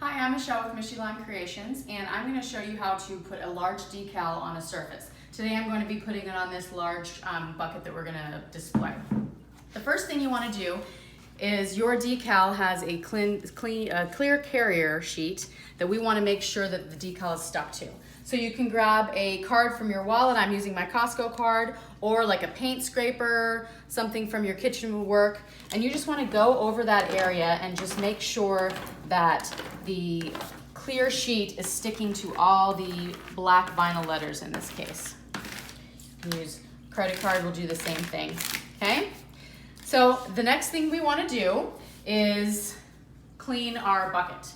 Hi, I'm Michelle with Mishylime Creations, and I'm going to show you how to put a large decal on a surface. Today I'm going to be putting it on this large bucket that we're going to display. The first thing you want to do is your decal has a clear carrier sheet that we want to make sure that the decal is stuck to. So you can grab a card from your wallet. I'm using my Costco card, or like a paint scraper, something from your kitchen would work. And you just want to go over that area and just make sure that the clear sheet is sticking to all the black vinyl letters in this case. Use credit card, will do the same thing, okay? So the next thing we want to do is clean our bucket.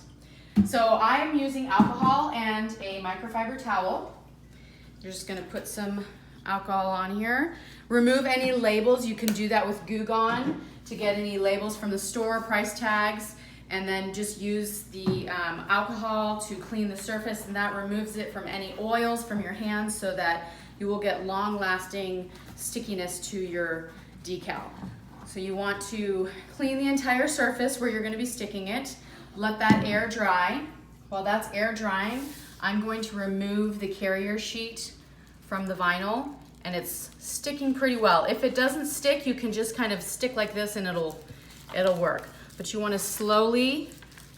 So I'm using alcohol and a microfiber towel. You're just gonna put some alcohol on here. Remove any labels. You can do that with Goo Gone to get any labels from the store, price tags, and then just use the alcohol to clean the surface, and that removes it from any oils from your hands so that you will get long-lasting stickiness to your decal. So you want to clean the entire surface where you're going to be sticking it. Let that air dry. While that's air drying, I'm going to remove the carrier sheet from the vinyl, and it's sticking pretty well. If it doesn't stick, you can just kind of stick like this and it'll work. But you want to slowly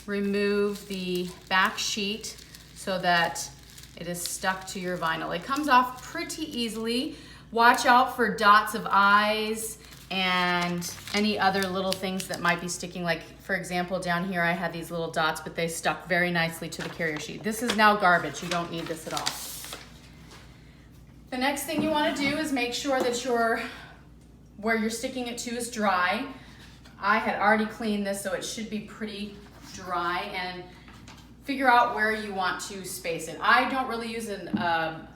remove the back sheet so that it is stuck to your vinyl. It comes off pretty easily. Watch out for dots of eyes and any other little things that might be sticking. Like, for example, down here I had these little dots, but they stuck very nicely to the carrier sheet. This is now garbage. You don't need this at all. The next thing you want to do is make sure that where you're sticking it to is dry. I had already cleaned this, so it should be pretty dry, and figure out where you want to space it. I don't really use a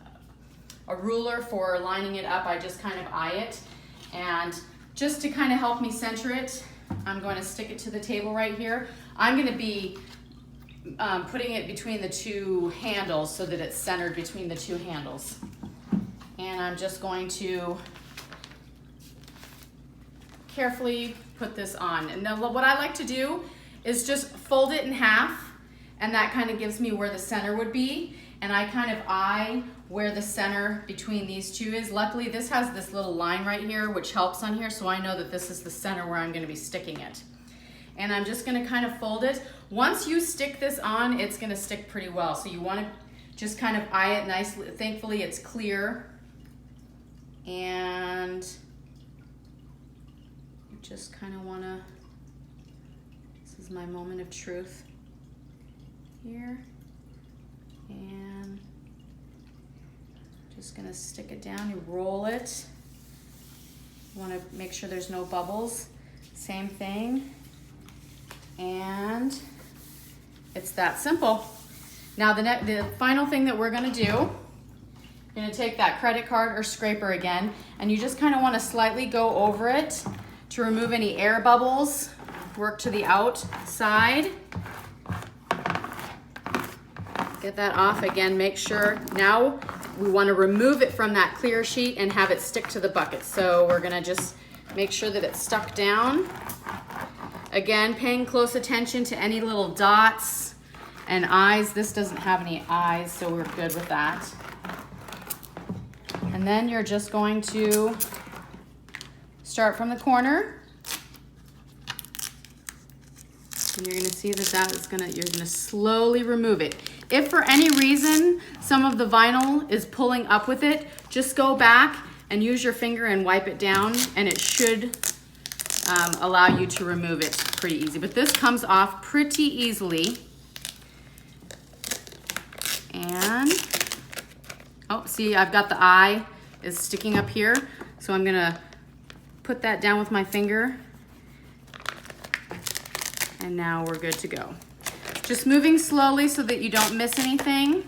ruler for lining it up. I just kind of eye it, and just to kind of help me center it, I'm going to stick it to the table right here. I'm going to be putting it between the two handles so that it's centered between the two handles. And I'm just going to carefully put this on. And now what I like to do is just fold it in half, and that kind of gives me where the center would be. And I kind of eye where the center between these two is. Luckily, this has this little line right here, which helps on here, so I know that this is the center where I'm going to be sticking it. And I'm just going to kind of fold it. Once you stick this on, it's going to stick pretty well. So you want to just kind of eye it nicely. Thankfully, it's clear. And you just kind of want to, this is my moment of truth here. And just gonna stick it down. You roll it. You want to make sure there's no bubbles. Same thing. And it's that simple. Now the final thing that we're gonna do, you're gonna take that credit card or scraper again, and you just kind of want to slightly go over it to remove any air bubbles. Work to the outside. Get that off again. Make sure now we want to remove it from that clear sheet and have it stick to the bucket. So we're going to just make sure that it's stuck down. Again, paying close attention to any little dots and eyes. This doesn't have any eyes, so we're good with that. And then you're just going to start from the corner. And you're going to see that you're going to slowly remove it. If for any reason some of the vinyl is pulling up with it, just go back and use your finger and wipe it down, and it should allow you to remove it pretty easy. But this comes off pretty easily. And, oh, see, I've got the eye is sticking up here. So I'm gonna put that down with my finger. And now we're good to go. Just moving slowly so that you don't miss anything.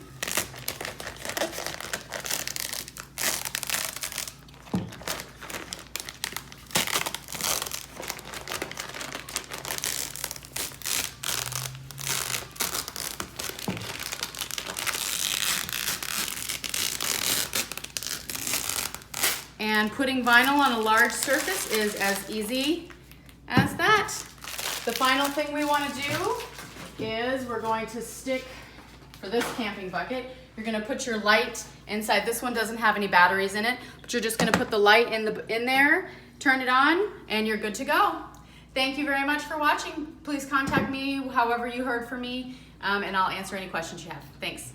And putting vinyl on a large surface is as easy as that. The final thing we want to do is we're going to stick, for this camping bucket, you're gonna put your light inside. This one doesn't have any batteries in it, but you're just gonna put the light in there, turn it on, and you're good to go. Thank you very much for watching. Please contact me however you heard from me, and I'll answer any questions you have. Thanks.